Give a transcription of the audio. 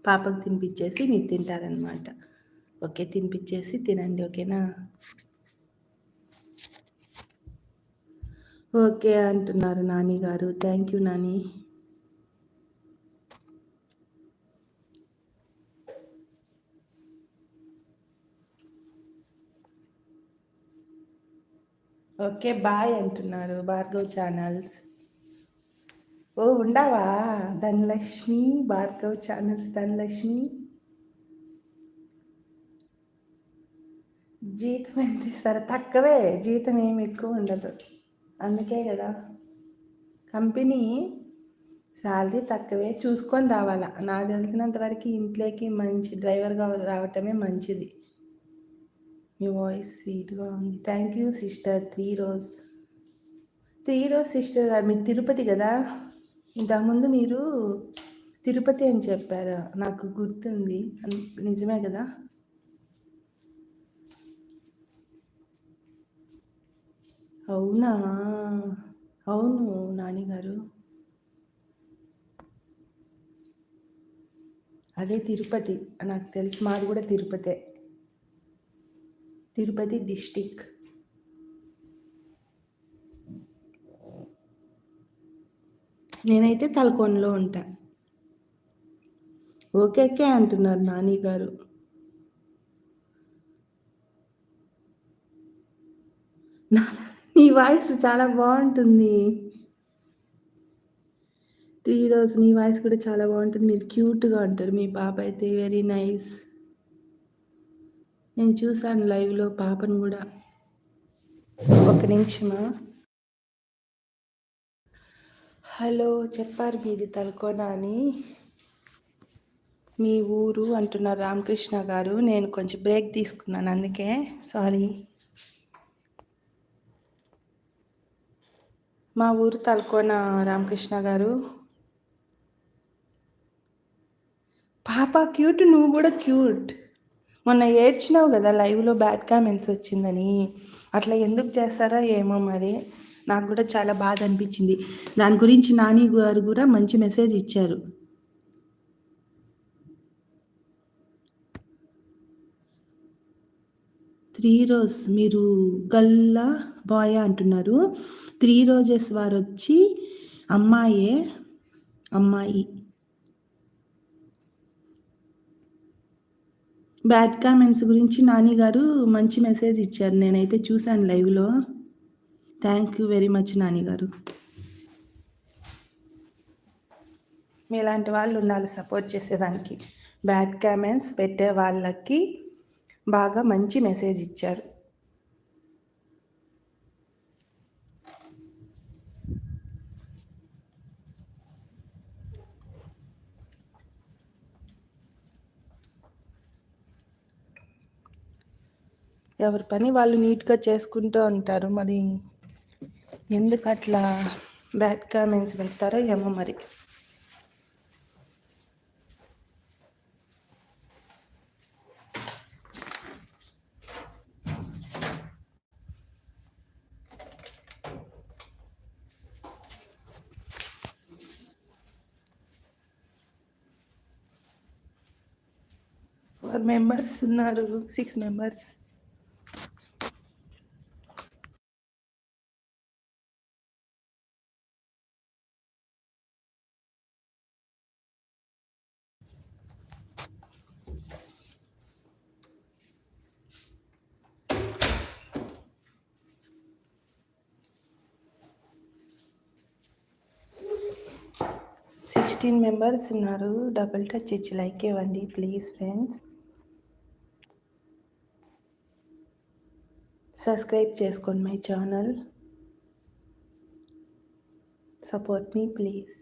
పాపకు తినిపించేసి మీరు తింటారనమాట. ఓకే, తినిపించేసి తినండి, ఓకేనా? ఓకే అంటున్నారు నాని గారు. Thank you Nani. Okay bye అంటున్నారు భార్గవ్ ఛానల్స్. ఓ ఉండవా ధనలక్ష్మి? భార్గవ్ ఛానల్స్ ధనలక్ష్మి. జీతం ఎంత ఇస్తారు? తక్కువే జీతం, ఏమి ఎక్కువ ఉండదు. అందుకే కదా కంపెనీ శాలరీ తక్కువే, చూసుకొని రావాలా. నాకు తెలిసినంత వరకు ఇంట్లోకి మంచి డ్రైవర్గా రావటమే మంచిది. మీ వాయిస్ స్వీట్గా ఉంది. Thank you sister. Three rose sister గారు, మీరు తిరుపతి కదా? ఇంతకుముందు మీరు తిరుపతి అని చెప్పారు, నాకు గుర్తుంది. నిజమే కదా? అవునా? అవును నానిగారు, అదే తిరుపతి. నాకు తెలిసి మాది కూడా తిరుపతే, తిరుపతి డిస్టిక్. నేనైతే తలకోనలో ఉంటా. ఓకే అంటున్నారు నాని గారు. నీ వాయిస్ చాలా బాగుంటుంది. రోజు నీ వాయిస్ కూడా చాలా బాగుంటుంది. మీరు క్యూట్గా ఉంటారు. మీ పాప అయితే వెరీ నైస్. నేను చూసాను లైవ్లో పాపను కూడా. ఒక నిమిషమా. హలో, చెప్పారు మీది తలకోన అని. మీ ఊరు అంటున్నారు రామకృష్ణ గారు. నేను కొంచెం బ్రేక్ తీసుకున్నాను, అందుకే సారీ. మా ఊరు తలకోన రామకృష్ణ గారు. పాప క్యూట్, నువ్వు కూడా క్యూట్. మొన్న ఏడ్చినావు కదా లైవ్లో, బ్యాడ్ కామెంట్స్ వచ్చిందని. అట్లా ఎందుకు చేస్తారో ఏమో మరి, నాకు కూడా చాలా బాధ అనిపించింది. దాని గురించి నాని గారు కూడా మంచి మెసేజ్ ఇచ్చారు. రోజ్ మీరు గల్లా బాయ్ అంటున్నారు. రోజెస్ వారు వచ్చి అమ్మాయి. బ్యాడ్ కామెంట్స్ గురించి నాని గారు మంచి మెసేజ్ ఇచ్చారు, నేనైతే చూశాను లైవ్లో. Thank you very much Nani గారు. మీలాంటి వాళ్ళు ఉండాలి సపోర్ట్ చేసేదానికి. బ్యాడ్ కామెంట్స్ పెట్టే వాళ్ళకి బాగా మంచి మెసేజ్ ఇచ్చారు. ఎవరి పని వాళ్ళు నీట్గా చేసుకుంటూ ఉంటారు. మరి ఎందుకు అట్లా బ్యాడ్ కామెంట్స్ పెడతారో ఏమో మరి. మెంబర్స్ ఉన్నారు, 6 మెంబర్స్. మెంబర్స్ ఉన్నారు. డబుల్ టచ్ ఇచ్చి లైక్ ఇవ్వండి ప్లీజ్ ఫ్రెండ్స్. సబ్స్క్రైబ్ చేసుకోండి my channel. Support me please.